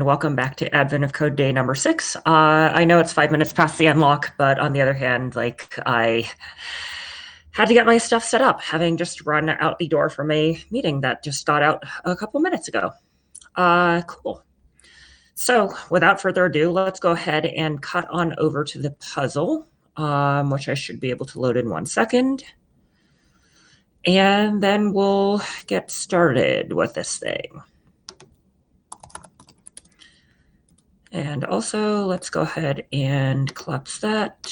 welcome back to Advent of Code Day number 6. I know it's 5 minutes past the unlock, but on the other hand, I had to get my stuff set up, having just run out the door from a meeting that just got out a couple minutes ago. Cool. So without further ado, let's go ahead and cut on over to the puzzle, which I should be able to load in 1 second. And then we'll get started with this thing. And also, let's go ahead and collapse that.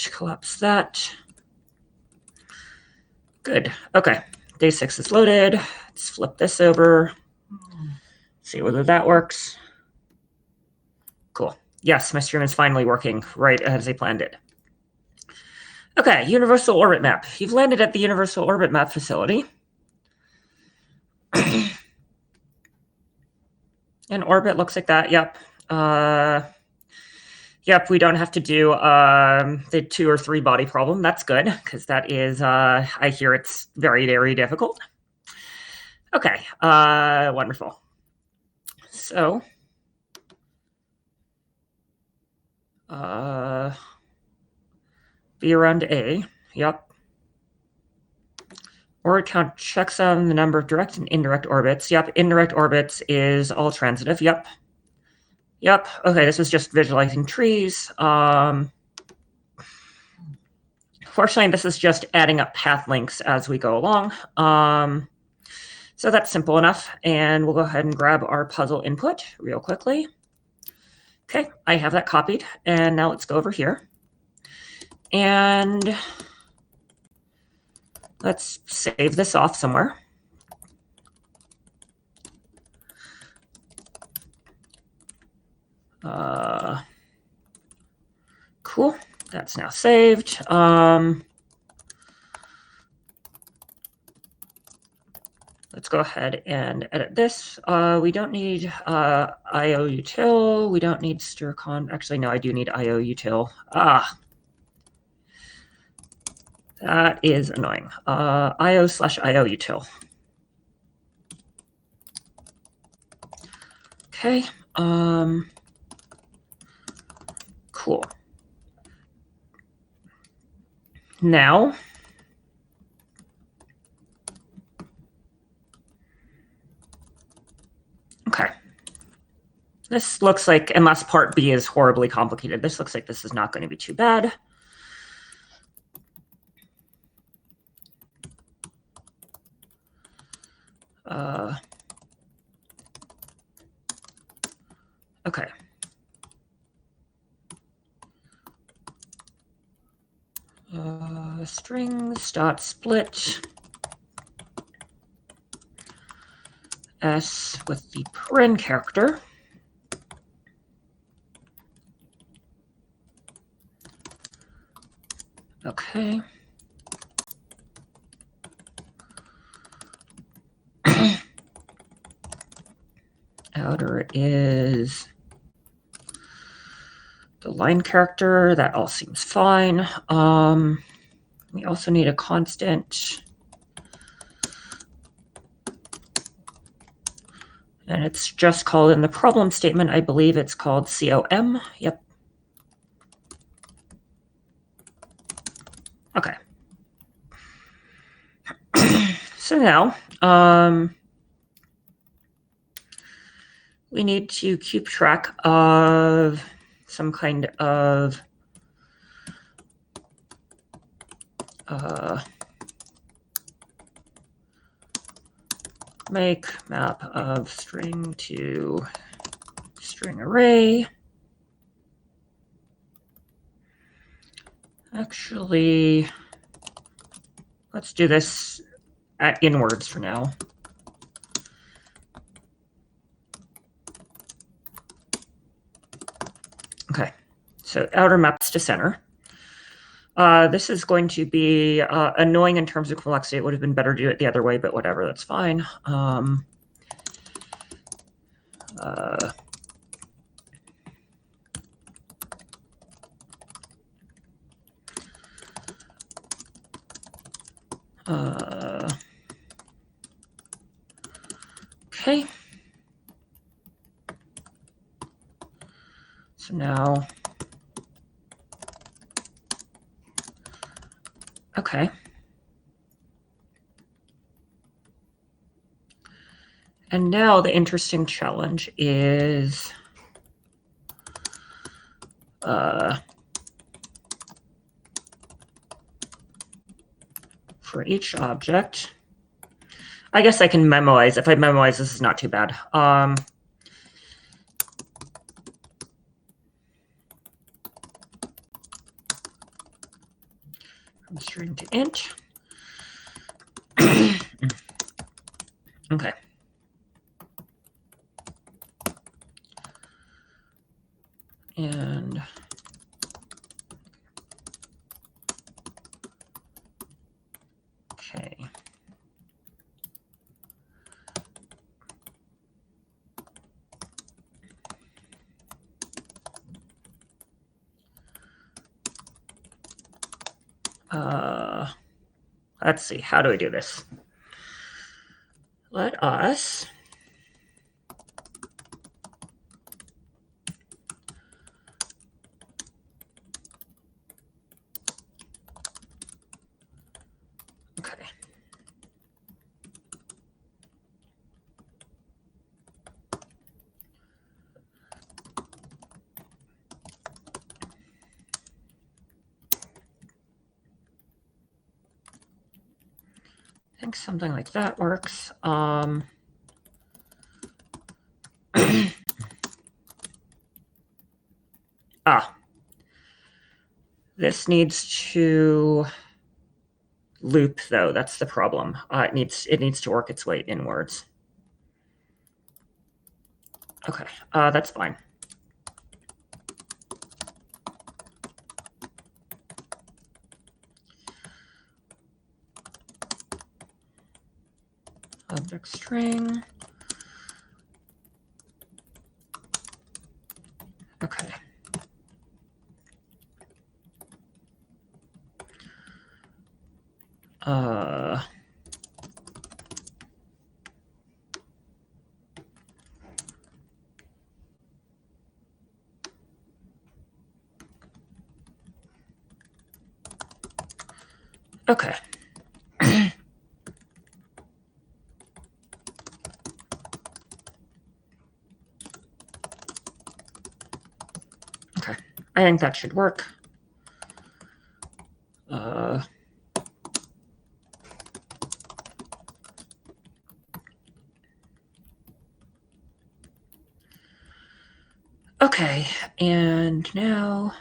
Good. Okay. Day 6 is loaded. Let's flip this over. See whether that works. Cool. Yes, my stream is finally working right as I planned it. Okay, Universal Orbit Map. You've landed at the Universal Orbit Map facility. An orbit looks like that. Yep. Yep, we don't have to do the 2 or 3 body problem. That's good, because that is, I hear it's very, very difficult. Okay, wonderful. So, be around A. Yep. Orbit count checks on the number of direct and indirect orbits. Yep, indirect orbits is all transitive. Yep. Yep. Okay, this is just visualizing trees. Fortunately, this is just adding up path links as we go along. So that's simple enough. And we'll go ahead and grab our puzzle input real quickly. Okay, I have that copied. And now let's go over here. And let's save this off somewhere. Cool. That's now saved. Let's go ahead and edit this. We don't need IO util. We don't need strcon. Actually, no, I do need IO util. That is annoying. IO/IO util. Okay. Cool. Now, okay. This looks like, unless part B is horribly complicated, this looks like this is not going to be too bad. Okay. Strings dot split S with the paren character. Okay. Outer is the line character. That all seems fine. We also need a constant. And it's just called in the problem statement, I believe it's called COM. Yep. Okay. So now, we need to keep track of some kind of make map of string to string array. Actually, let's do this at inwards for now. Okay, so outer maps to center. This is going to be annoying in terms of complexity. It would have been better to do it the other way, but whatever, that's fine. Okay. So now, okay. And now the interesting challenge is for each object. I guess I can memorize. If I memorize, this is not too bad. From string to int. Okay. And okay. Let's see. How do I do this? Let us okay. I think something like that works. This needs to loop though. That's the problem. It needs to work its way inwards. Okay, that's fine. Object string. Okay. Okay. Okay. I think that should work. Okay, and now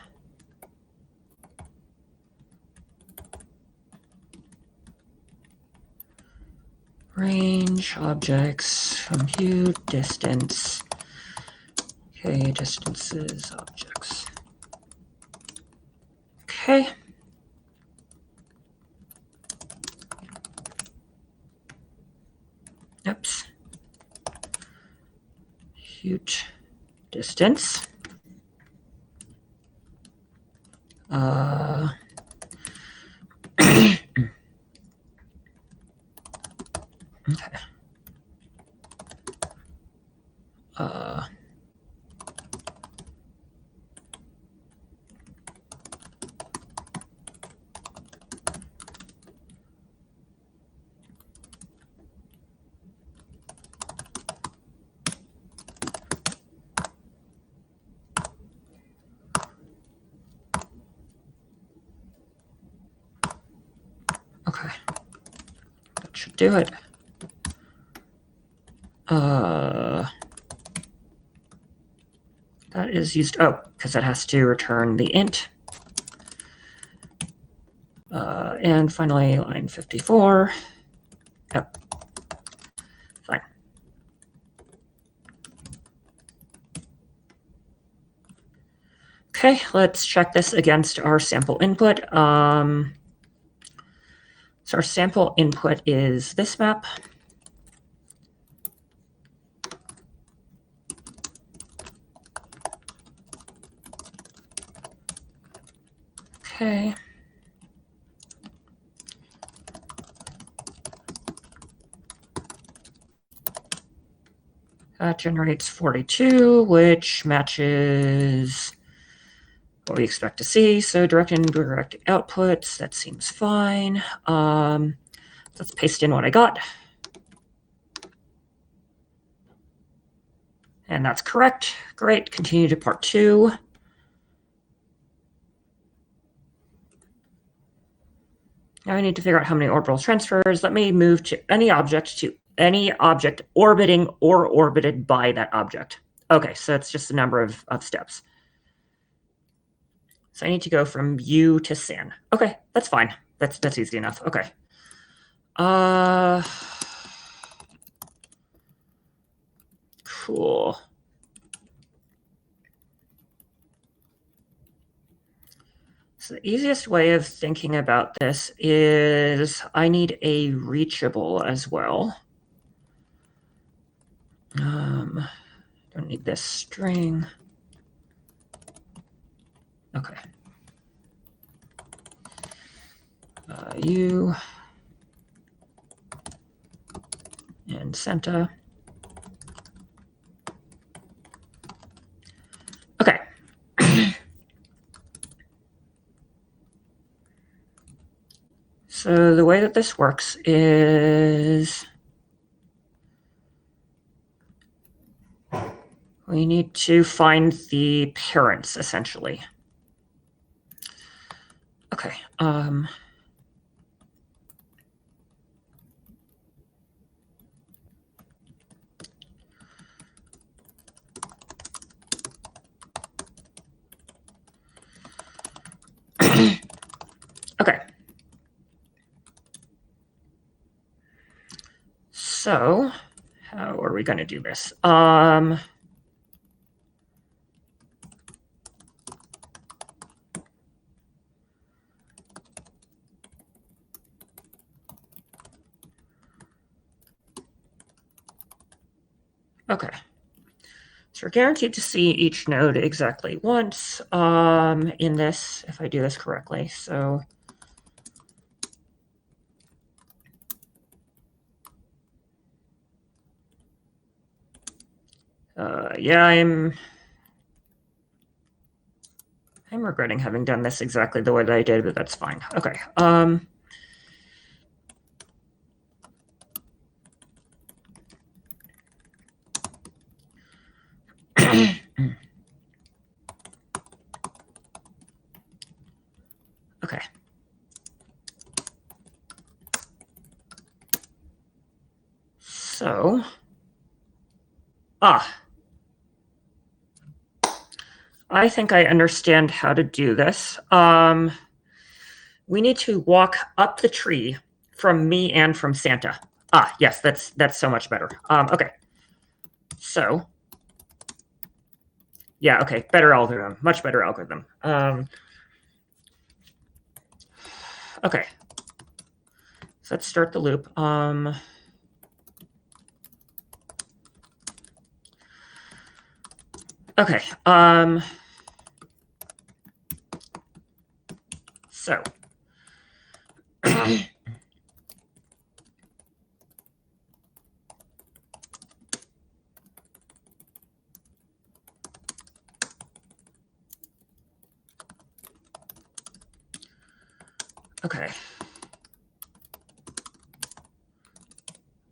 range objects, compute distance. Okay, distances objects. Okay. Oops. Compute distance. Okay. Okay. That should do it. That is used, because that has to return the int. And finally, line 54. Yep. Fine. Okay, let's check this against our sample input. So our sample input is this map. Okay. That generates 42, which matches what we expect to see. So direct and indirect outputs, that seems fine. Let's paste in what I got. And that's correct. Great. Continue to part 2. Now I need to figure out how many orbital transfers. Let me move to any object orbiting or orbited by that object. Okay, so it's just a number of steps. So I need to go from U to San. Okay, that's fine. That's easy enough. Okay. Cool. So the easiest way of thinking about this is I need a reachable as well. Don't need this string. Okay. U and Senta. Okay. So the way that this works is we need to find the parents, essentially. Okay. Okay. So how are we going to do this? Okay. So we're guaranteed to see each node exactly once in this, if I do this correctly. So yeah, I'm regretting having done this exactly the way that I did, but that's fine. Okay. Okay. So, I think I understand how to do this. We need to walk up the tree from me and from Santa. Yes, that's so much better. Okay. So, yeah, okay, better algorithm, much better algorithm. Okay. So let's start the loop. Okay. So. Okay.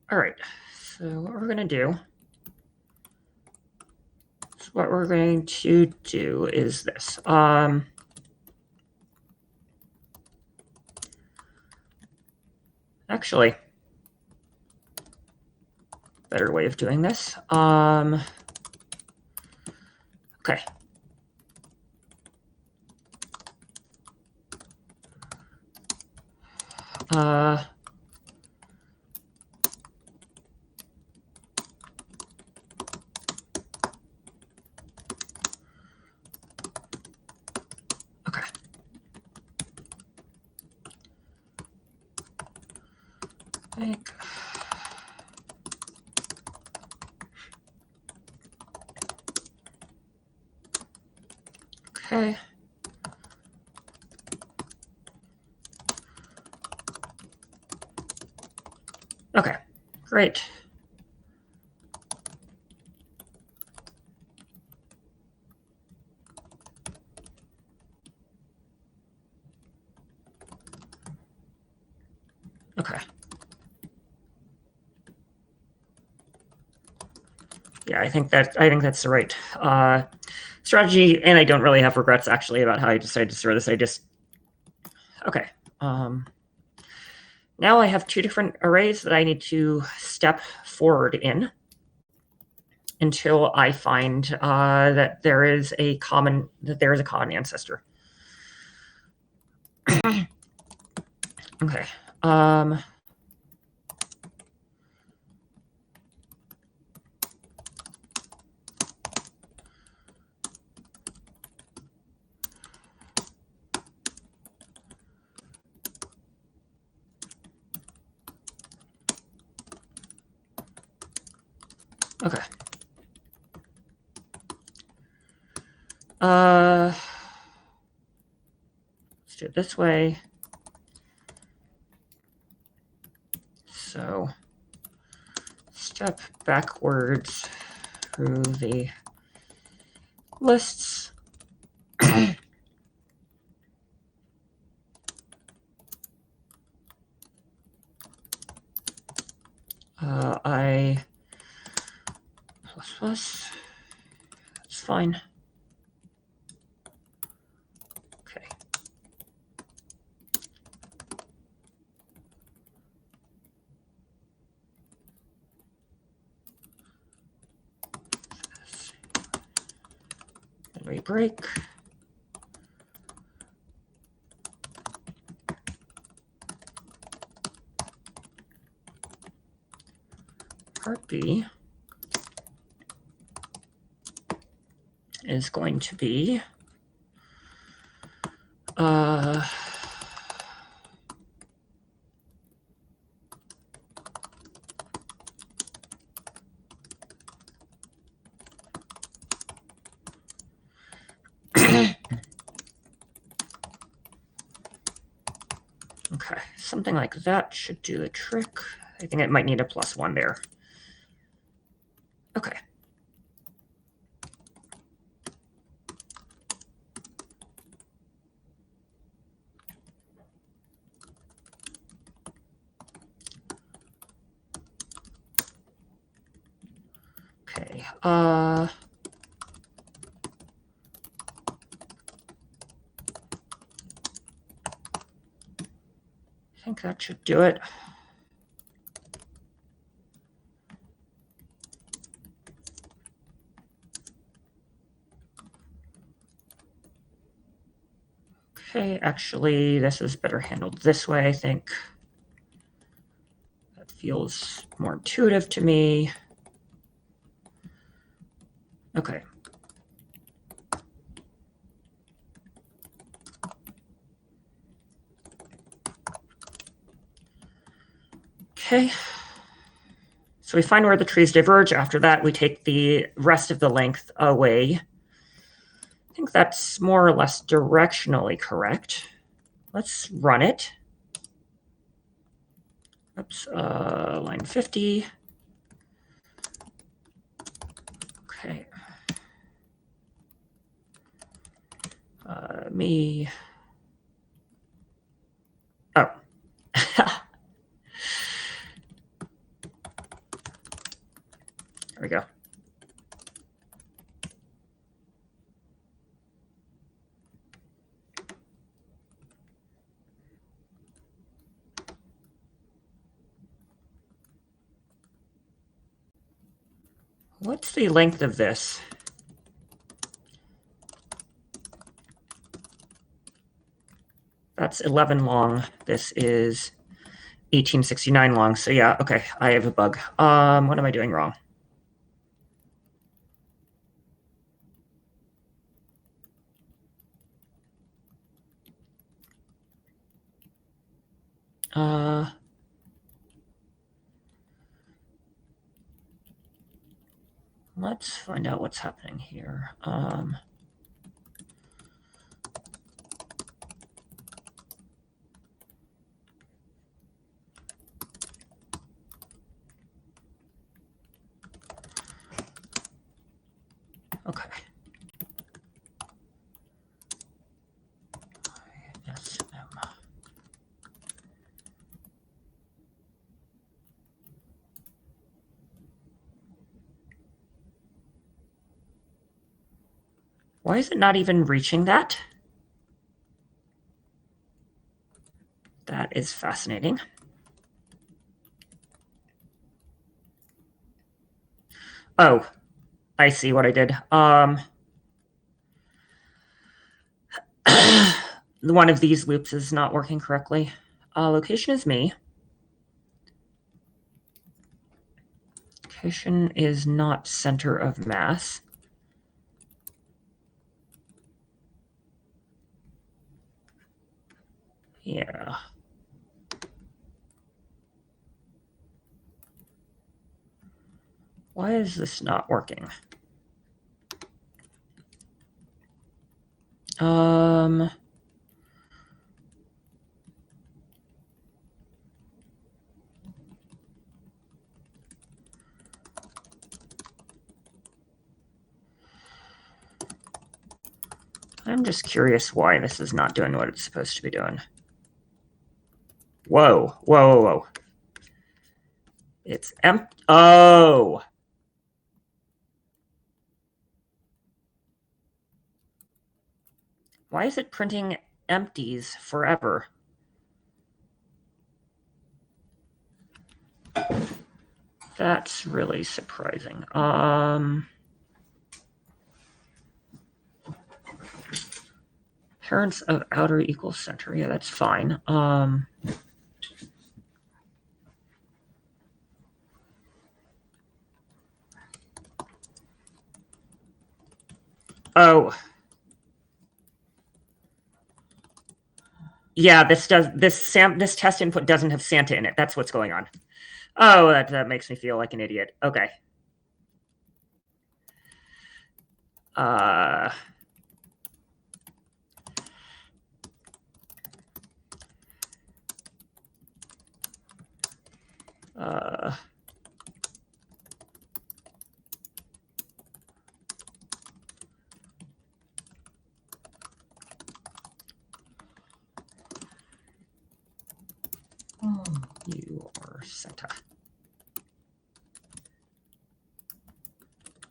All right. So what we're going to do is this. Actually, better way of doing this. Okay. Okay. Okay. Okay, great. Okay. Yeah, I think that's the right strategy, and I don't really have regrets actually about how I decided to throw this. Okay. Now I have two different arrays that I need to step forward in until I find that there is a common ancestor. Okay. Okay. Let's do it this way. So step backwards through the lists. I plus. It's fine. Okay. Then we break. Part B is going to be okay, something like that should do the trick. I think it might need a +1 there. Okay. Okay. I think that should do it. Okay, actually, this is better handled this way, I think. That feels more intuitive to me. Okay. Okay. So we find where the trees diverge. After that, we take the rest of the length away. I think that's more or less directionally correct. Let's run it. Oops, line 50. Okay. Me. Oh. There we go. What's the length of this? That's 11 long. This is 1869 long. So yeah, okay, I have a bug. What am I doing wrong? Let's find out what's happening here. Okay. Why is it not even reaching that? That is fascinating. Oh, I see what I did. One of these loops is not working correctly. Location is me. Location is not center of mass. Yeah. Why is this not working? I'm just curious why this is not doing what it's supposed to be doing. Whoa, whoa, whoa, whoa. It's empty. Oh. Why is it printing empties forever? That's really surprising. Parents of outer equals center. Yeah, that's fine. Oh. Yeah, this test input doesn't have Santa in it. That's what's going on. Oh, that makes me feel like an idiot. Okay. Uh, uh, you are Santa.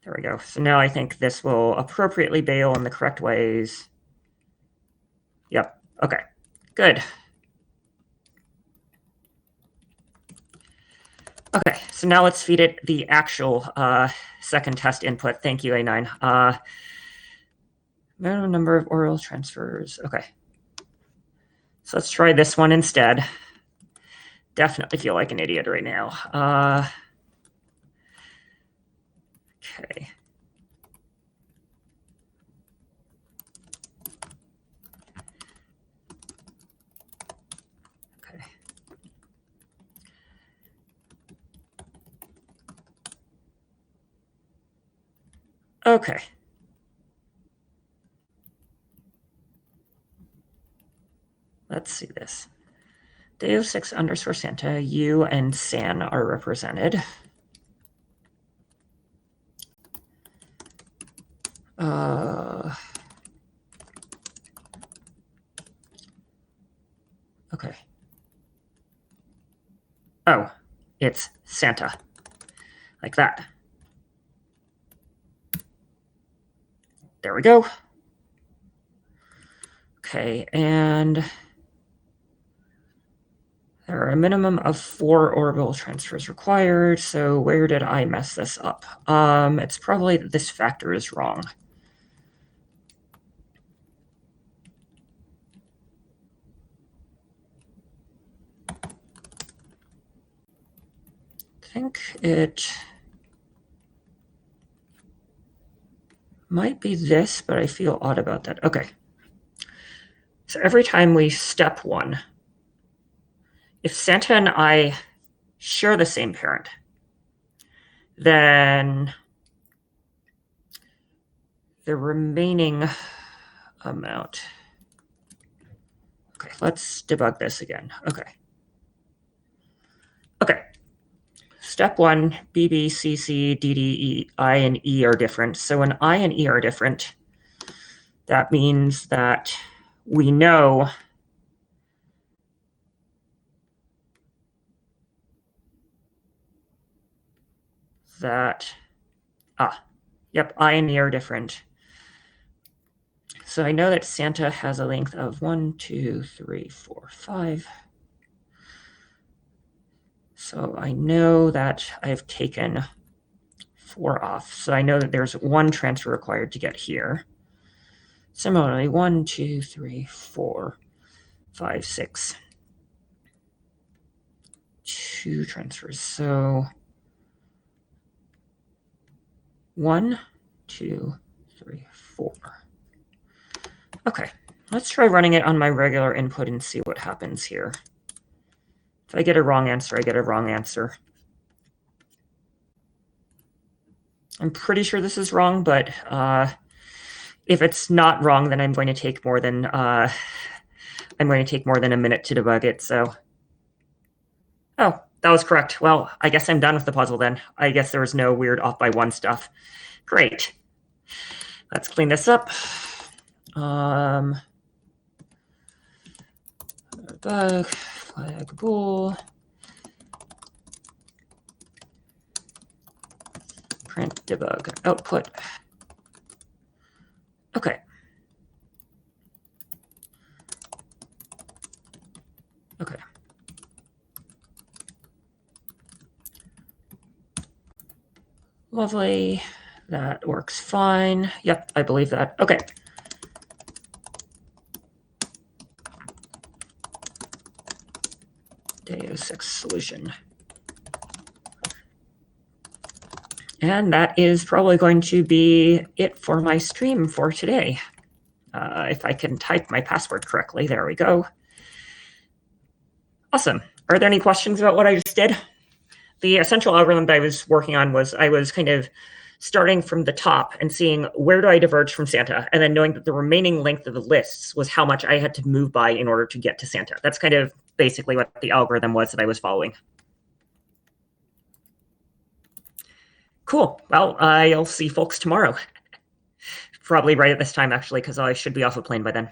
There we go. So now I think this will appropriately bail in the correct ways. Yep. Okay. Good. Okay. So now let's feed it the actual second test input. Thank you, A9. Minimum number of oral transfers. Okay. So let's try this one instead. Definitely feel like an idiot right now. Okay. Okay. Okay. Let's see this. Deo6 underscore Santa, you and San are represented. Okay. Oh, it's Santa. Like that. There we go. Okay, and there are a minimum of 4 orbital transfers required, so where did I mess this up? It's probably that this factor is wrong. I think it might be this, but I feel odd about that. Okay. So every time we step one, if Santa and I share the same parent, then the remaining amount. Okay, let's debug this again. Okay. Okay. Step one, BB, CC, DD, I, and E are different. So when I and E are different, that means that we know that, yep, I and E are different. So I know that Santa has a length of 1, 2, 3, 4, 5. So I know that I've taken 4 off. So I know that there's 1 transfer required to get here. Similarly, 1, 2, 3, 4, 5, 6. 2 transfers. So 1, 2, 3, 4. Okay, let's try running it on my regular input and see what happens here. If I get a wrong answer, I get a wrong answer. I'm pretty sure this is wrong, but if it's not wrong, then I'm going to take more than a minute to debug it. So, oh, that was correct. Well, I guess I'm done with the puzzle then. I guess there was no weird off by 1 stuff. Great. Let's clean this up. Bug, flag bool. Print debug output. Okay. Okay. Lovely. That works fine. Yep, I believe that. Okay. Day 06 solution. And that is probably going to be it for my stream for today. If I can type my password correctly, there we go. Awesome. Are there any questions about what I just did? The essential algorithm that I was working on was I was kind of starting from the top and seeing where do I diverge from Santa, and then knowing that the remaining length of the lists was how much I had to move by in order to get to Santa. That's kind of basically what the algorithm was that I was following. Cool. Well, I'll see folks tomorrow. Probably right at this time, actually, because I should be off a plane by then.